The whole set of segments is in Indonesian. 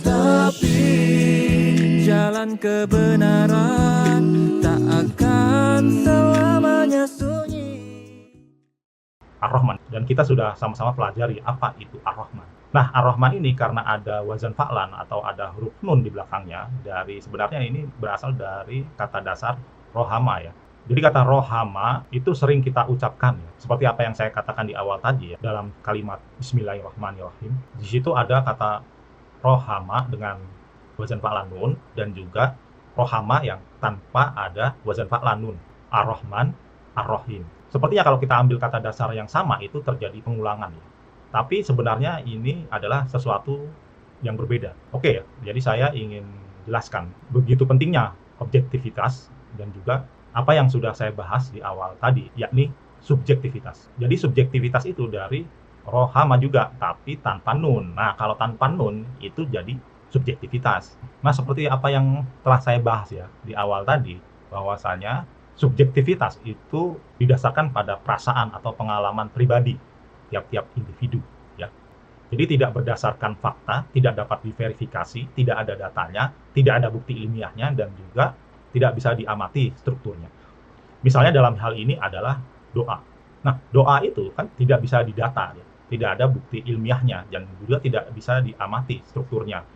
Tapi jalan kebenaran tak akan selamanya sunyi. Ar-Rahman, dan kita sudah sama-sama pelajari apa itu Ar-Rahman. Nah, Ar-Rahman ini karena ada wazan fa'lan atau ada huruf nun di belakangnya, sebenarnya ini berasal dari kata dasar rohama ya. Jadi kata rohama itu sering kita ucapkan ya, seperti apa yang saya katakan di awal tadi ya, dalam kalimat Bismillahirrahmanirrahim. Di situ ada kata rohama dengan wazan fa'lan nun dan juga rohama yang tanpa ada wazan fa'lan nun. Ar-Rahman, Ar-Rahim. Sepertinya kalau kita ambil kata dasar yang sama itu terjadi pengulangan ya. Tapi sebenarnya ini adalah sesuatu yang berbeda. Oke ya, jadi saya ingin jelaskan begitu pentingnya objektivitas dan juga apa yang sudah saya bahas di awal tadi, yakni subjektivitas. Jadi subjektivitas itu dari rohama juga, tapi tanpa nun. Nah, kalau tanpa nun itu jadi subjektivitas. Nah, seperti apa yang telah saya bahas ya di awal tadi, bahwasanya subjektivitas itu didasarkan pada perasaan atau pengalaman pribadi tiap-tiap individu ya. Jadi tidak berdasarkan fakta, tidak dapat diverifikasi, tidak ada datanya, tidak ada bukti ilmiahnya dan juga tidak bisa diamati strukturnya. Misalnya dalam hal ini adalah doa. Nah, doa itu kan tidak bisa didata ya. Tidak ada bukti ilmiahnya dan juga tidak bisa diamati strukturnya.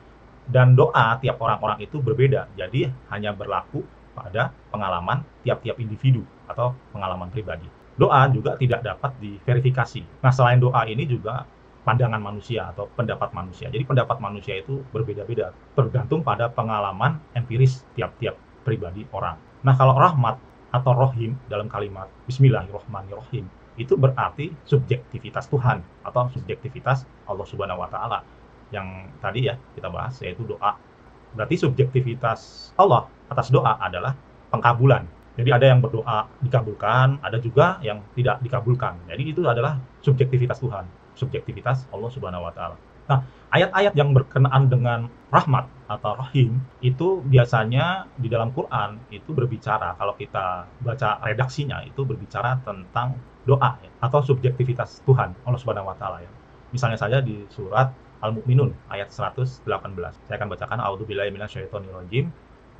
Dan doa tiap orang-orang itu berbeda. Jadi hanya berlaku pada pengalaman tiap-tiap individu atau pengalaman pribadi. Doa juga tidak dapat diverifikasi. Nah, selain doa ini juga pandangan manusia atau pendapat manusia. Jadi pendapat manusia itu berbeda-beda, tergantung pada pengalaman empiris tiap-tiap pribadi orang. Nah, kalau rahmat atau rohim dalam kalimat Bismillahirrahmanirrahim itu berarti subjektivitas Tuhan atau subjektivitas Allah Subhanahu wa Ta'ala yang tadi ya kita bahas, yaitu doa. Berarti subjektivitas Allah atas doa adalah pengkabulan. Jadi ada yang berdoa dikabulkan, ada juga yang tidak dikabulkan. Jadi itu adalah subjektivitas Tuhan, subjektivitas Allah Subhanahu wa Ta'ala. Nah, ayat-ayat yang berkenaan dengan rahmat atau rahim itu biasanya di dalam Quran itu berbicara, kalau kita baca redaksinya itu berbicara tentang doa ya, atau subjektivitas Tuhan Allah Subhanahu wa Ta'ala ya. Misalnya saja di surat Al-Mu'minun ayat 118. Saya akan bacakan a'udzubillahi minasyaitonirrajim.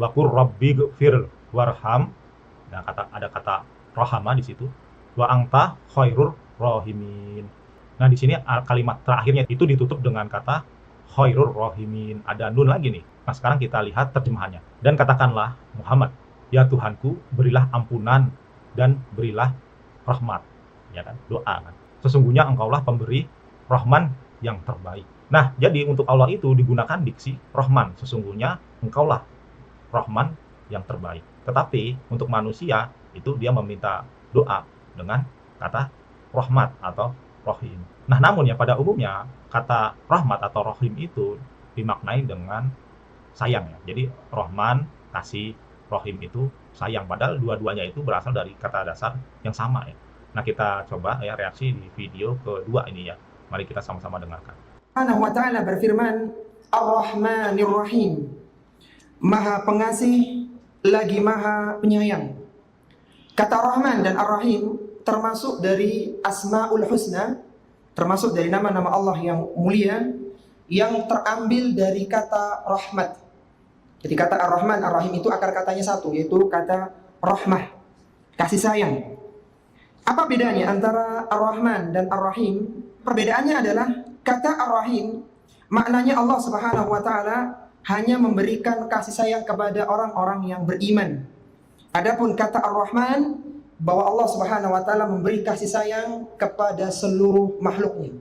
Wa qur rabbighfir warham. Nah, ada kata rahama di situ. Wa anta khairur rahimin. Nah, di sini kalimat terakhirnya itu ditutup dengan kata khairur rahimin. Ada nun lagi nih. Nah, sekarang kita lihat terjemahannya. Dan katakanlah Muhammad, ya Tuhanku, berilah ampunan dan berilah rahmat. Ya kan? Doa kan. Sesungguhnya engkaulah pemberi Rahman yang terbaik. Nah, jadi untuk Allah itu digunakan diksi Rahman. Sesungguhnya engkaulah Rahman yang terbaik. Tetapi untuk manusia itu dia meminta doa dengan kata rahmat atau rohim. Nah, namun ya pada umumnya kata rahmat atau rohim itu dimaknai dengan sayang ya. Jadi Rahman, kasih, rohim itu sayang. Padahal dua-duanya itu berasal dari kata dasar yang sama ya. Nah, kita coba ya reaksi di video kedua ini ya. Mari kita sama-sama dengarkan. Subhanahu wa ta'ala berfirman, Ar-Rahmanir Rahim, Maha Pengasih lagi Maha Penyayang. Kata Rahman dan Ar-Rahim termasuk dari Asmaul Husna, termasuk dari nama-nama Allah yang mulia, yang terambil dari kata rahmat. Jadi kata Ar-Rahman, Ar-Rahim itu akar katanya satu, yaitu kata rahmah, kasih sayang. Apa bedanya antara Ar-Rahman dan Ar-Rahim? Perbedaannya adalah kata Ar-Rahim maknanya Allah Subhanahu wa Ta'ala hanya memberikan kasih sayang kepada orang-orang yang beriman. Adapun kata Ar-Rahman bahwa Allah Subhanahu wa Ta'ala memberi kasih sayang kepada seluruh makhluknya.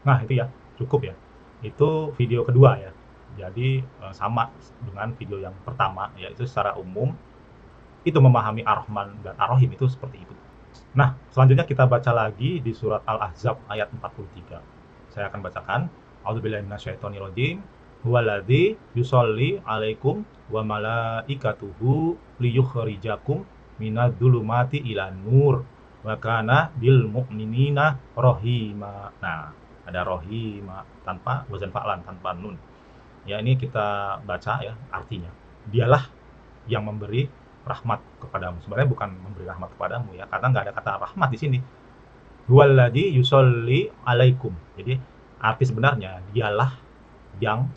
Nah, itu ya, cukup ya. Itu video kedua ya. Jadi sama dengan video yang pertama, yaitu secara umum itu memahami Ar-Rahman dan Ar-Rahim itu seperti itu. Nah, selanjutnya kita baca lagi di surat Al-Ahzab ayat 43. Saya akan bacakan. A'udzubillahi minasyaitonirrajim. Huwaladzi yusolli 'alaikum wa malaikatuhu liyukhrijakum minadz-dzulumati ilan nur wa kana bil mu'minina rahima. Nah, ada rahima tanpa wazan fa'lan, tanpa nun. Ya, ini kita baca ya artinya. Dialah yang memberi rahmat kepadamu. Sebenarnya bukan memberi rahmat kepadamu ya, karena nggak ada kata rahmat di sini. Huwaladzi yusolli 'alaikum. Jadi arti sebenarnya dialah yang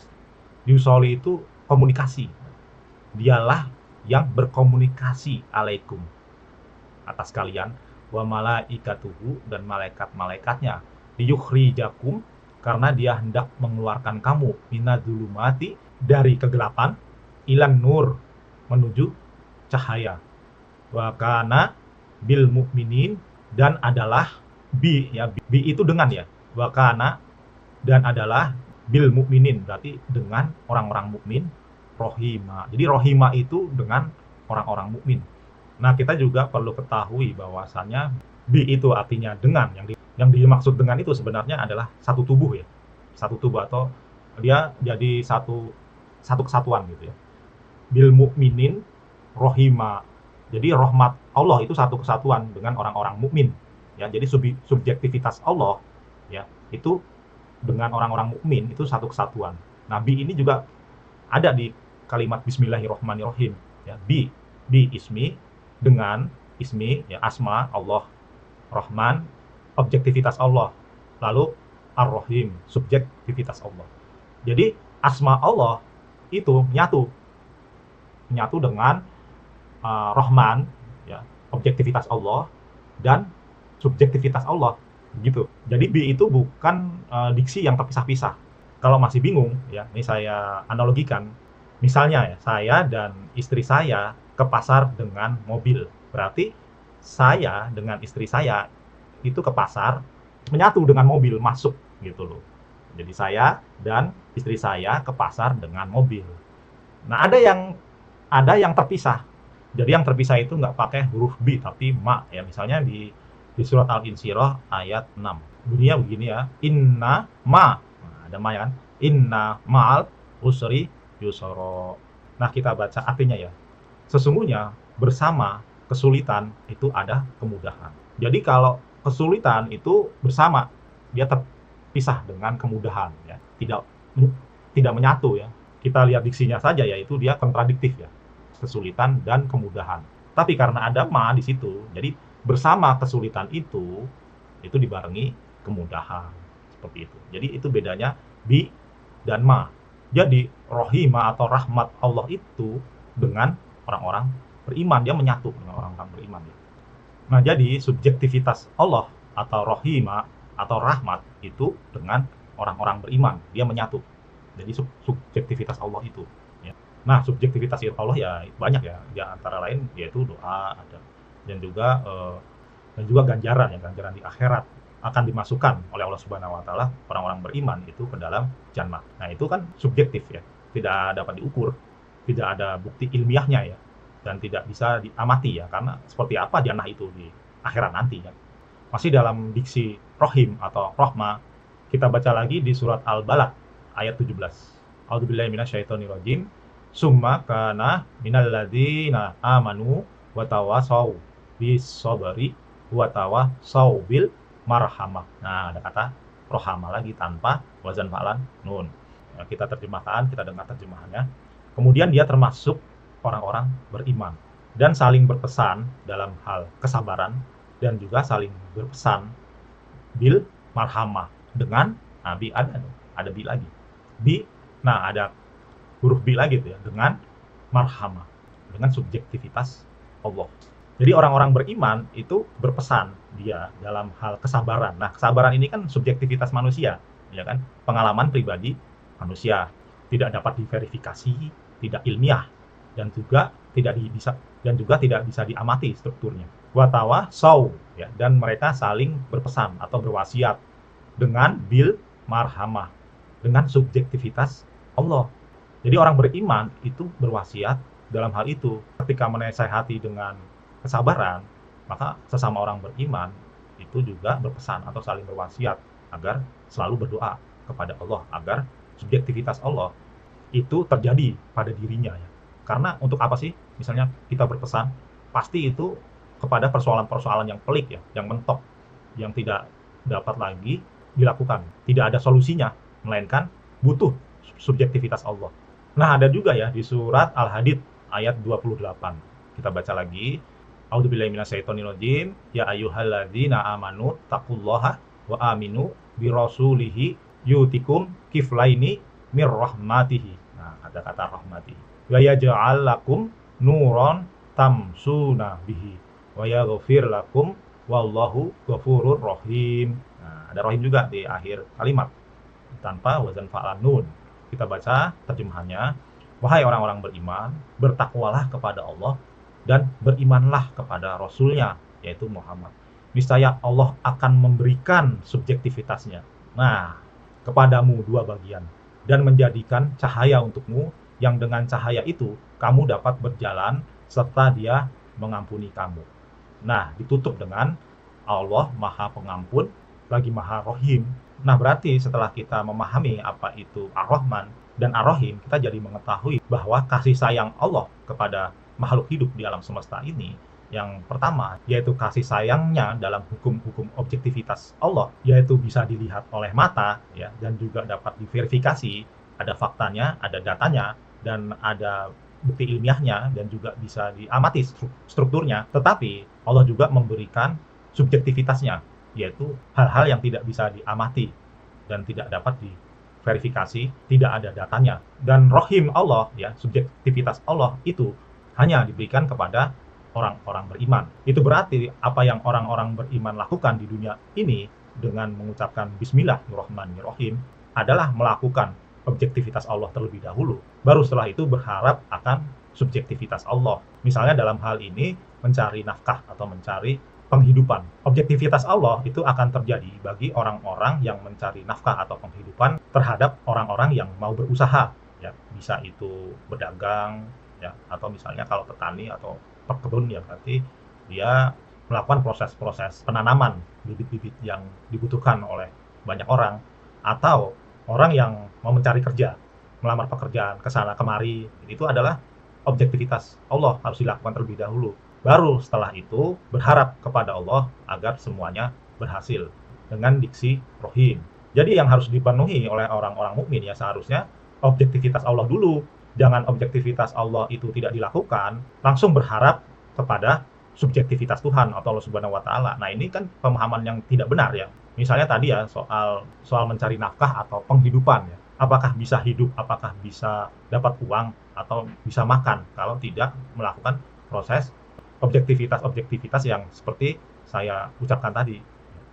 Yusoli itu komunikasi. Dialah yang berkomunikasi alaikum atas kalian, wa malaikatuhu, dan malaikat-malaikatnya, liyukhrijakum, karena dia hendak mengeluarkan kamu, minadzulumati, dari kegelapan, ilan nur, menuju cahaya. Wa kana bil mukminin, dan adalah bi ya, bi itu dengan ya, wa kana, dan adalah bil mukminin, berarti dengan orang-orang mukmin, rohima. Jadi rohima itu dengan orang-orang mukmin. Nah, kita juga perlu ketahui bahwasannya bi itu artinya dengan, yang dimaksud dengan itu sebenarnya adalah satu tubuh ya. Satu tubuh, atau dia jadi satu kesatuan gitu ya. Bil mukminin rohima. Jadi rahmat Allah itu satu kesatuan dengan orang-orang mukmin ya. Jadi subjektivitas Allah ya, itu dengan orang-orang mukmin itu satu kesatuan. Nah, bi ini juga ada di kalimat bismillahirrahmanirrahim ya. Bi ismi, dengan ismi ya, asma Allah, Rahman objektivitas Allah, lalu Ar-Rahim subjektivitas Allah. Jadi asma Allah itu menyatu dengan Rahman ya, objektivitas Allah, dan subjektivitas Allah gitu. Jadi bi itu bukan diksi yang terpisah-pisah. Kalau masih bingung ya, ini saya analogikan. Misalnya ya, saya dan istri saya ke pasar dengan mobil. Berarti saya dengan istri saya itu ke pasar menyatu dengan mobil, masuk gitu loh. Jadi saya dan istri saya ke pasar dengan mobil. Nah, ada yang terpisah. Jadi yang terpisah itu nggak pakai huruf bi tapi ma ya. Misalnya di surat Al-Insyirah ayat 6. Bunyinya begini ya. Inna ma. Nah, ada ma ya kan? Inna ma'al usri yusra. Nah, kita baca artinya ya. Sesungguhnya bersama kesulitan itu ada kemudahan. Jadi kalau kesulitan itu bersama, dia terpisah dengan kemudahan ya. Tidak menyatu ya. Kita lihat diksinya saja, yaitu dia kontradiktif ya. Kesulitan dan kemudahan. Tapi karena ada ma di situ, jadi bersama kesulitan itu dibarengi kemudahan. Seperti itu. Jadi itu bedanya bi dan ma. Jadi rohima atau rahmat Allah itu dengan orang-orang beriman, dia menyatu dengan orang-orang beriman. Nah, jadi subjektivitas Allah atau rohima atau rahmat itu dengan orang-orang beriman, dia menyatu. Jadi subjektivitas Allah itu. Ya. Nah, subjektivitas Allah ya banyak ya, di antara lain yaitu doa, ada, dan juga ganjaran ya, ganjaran di akhirat akan dimasukkan oleh Allah Subhanahu Wa Taala orang-orang beriman itu ke dalam jannah. Nah, itu kan subjektif ya, tidak dapat diukur. Tidak ada bukti ilmiahnya ya, dan tidak bisa diamati ya, karena seperti apa jannah itu di akhirat nanti ya. Masih dalam diksi rohim atau rohma, kita baca lagi di surat Al-Balad ayat 17. A'udzubillahi minasyaitonirrajim. Summa kana minal ladzina amanu wa tawassaw bis sabri wa tawassaw bil marhamah. Nah, ada kata rohama lagi tanpa wazan fa'lan nun. Ya, kita terjemahkan, kita dengar terjemahannya. Kemudian dia termasuk orang-orang beriman dan saling berpesan dalam hal kesabaran, dan juga saling berpesan bil marhamah dengan bi, ada bi lagi. Bi, nah ada huruf bi lagi tuh ya, dengan marhamah, dengan subjektivitas Allah. Jadi orang-orang beriman itu berpesan dia dalam hal kesabaran. Nah, kesabaran ini kan subjektivitas manusia, ya kan? Pengalaman pribadi manusia, tidak dapat diverifikasi, tidak ilmiah, dan juga tidak bisa diamati strukturnya. Watawassaw ya, dan mereka saling berpesan atau berwasiat dengan bil marhamah, dengan subjektivitas Allah. Jadi orang beriman itu berwasiat dalam hal itu. Ketika menasihati dengan kesabaran, maka sesama orang beriman itu juga berpesan atau saling berwasiat agar selalu berdoa kepada Allah, agar subjektivitas Allah itu terjadi pada dirinya ya. Karena untuk apa sih? Misalnya kita berpesan, pasti itu kepada persoalan-persoalan yang pelik ya, yang mentok, yang tidak dapat lagi dilakukan. Tidak ada solusinya, melainkan butuh subjektivitas Allah. Nah, ada juga ya di surat Al-Hadid ayat 28. Kita baca lagi. A'udzubillahi minasyaitonirrajim. Ya ayyuhalladzina amanu taqullaha wa aminu birasulihi yutikum kiflaini mir rahmatihi. Nah, ada kata rahmati. Wa yaj'al lakum nuron tamsuna bihi wa yaghfir lakum wallahu ghafurur rahim. Nah, ada rahim juga di akhir kalimat tanpa wazan fa'lan nun. Kita baca terjemahannya, wahai orang-orang beriman, bertakwalah kepada Allah dan berimanlah kepada Rasulnya, yaitu Muhammad. Niscaya Allah akan memberikan subjektivitasnya. Nah, kepadamu dua bagian, dan menjadikan cahaya untukmu, yang dengan cahaya itu kamu dapat berjalan serta dia mengampuni kamu. Nah, ditutup dengan Allah Maha Pengampun lagi Maha Rohim. Nah, berarti setelah kita memahami apa itu Ar-Rahman dan Ar-Rahim, kita jadi mengetahui bahwa kasih sayang Allah kepada makhluk hidup di alam semesta ini, yang pertama yaitu kasih sayangnya dalam hukum-hukum objektivitas Allah, yaitu bisa dilihat oleh mata ya, dan juga dapat diverifikasi, ada faktanya, ada datanya, dan ada bukti ilmiahnya, dan juga bisa diamati strukturnya. Tetapi Allah juga memberikan subjektivitasnya, yaitu hal-hal yang tidak bisa diamati dan tidak dapat diverifikasi, tidak ada datanya. Dan Rohim Allah ya, subjektivitas Allah itu hanya diberikan kepada orang-orang beriman. Itu berarti apa yang orang-orang beriman lakukan di dunia ini dengan mengucapkan Bismillahirrahmanirrahim adalah melakukan objektivitas Allah terlebih dahulu. Baru setelah itu berharap akan subjektivitas Allah. Misalnya dalam hal ini mencari nafkah atau mencari penghidupan. Objektivitas Allah itu akan terjadi bagi orang-orang yang mencari nafkah atau penghidupan terhadap orang-orang yang mau berusaha. Ya, bisa itu berdagang, ya, atau misalnya kalau petani atau pekebun, ya berarti dia melakukan proses-proses penanaman bibit-bibit yang dibutuhkan oleh banyak orang, atau orang yang mau mencari kerja, melamar pekerjaan ke sana kemari. Itu adalah objektivitas Allah, harus dilakukan terlebih dahulu. Baru setelah itu berharap kepada Allah agar semuanya berhasil dengan diksi Rohim. Jadi yang harus dipenuhi oleh orang-orang mukmin ya seharusnya objektivitas Allah dulu. Jangan objektivitas Allah itu tidak dilakukan, langsung berharap kepada subjektivitas Tuhan atau Allah Subhanahu wa taala. Nah, ini kan pemahaman yang tidak benar ya. Misalnya tadi ya soal mencari nafkah atau penghidupan ya. Apakah bisa hidup, apakah bisa dapat uang atau bisa makan kalau tidak melakukan proses objektivitas yang seperti saya ucapkan tadi.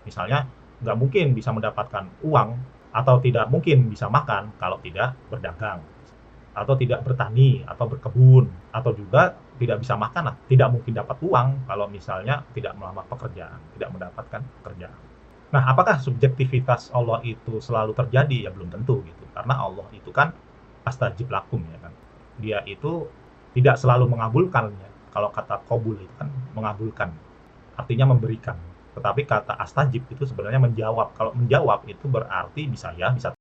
Misalnya nggak mungkin bisa mendapatkan uang atau tidak mungkin bisa makan kalau tidak berdagang, atau tidak bertani atau berkebun, atau juga tidak bisa makan lah, tidak mungkin dapat uang kalau misalnya tidak melamar pekerjaan, tidak mendapatkan pekerjaan. Nah, apakah subjektivitas Allah itu selalu terjadi? Ya belum tentu gitu, karena Allah itu kan astajib lakum ya kan, dia itu tidak selalu mengabulkannya. Kalau kata qabul itu kan mengabulkan, artinya memberikan. Tetapi kata astajib itu sebenarnya menjawab. Kalau menjawab itu berarti bisa ya, bisa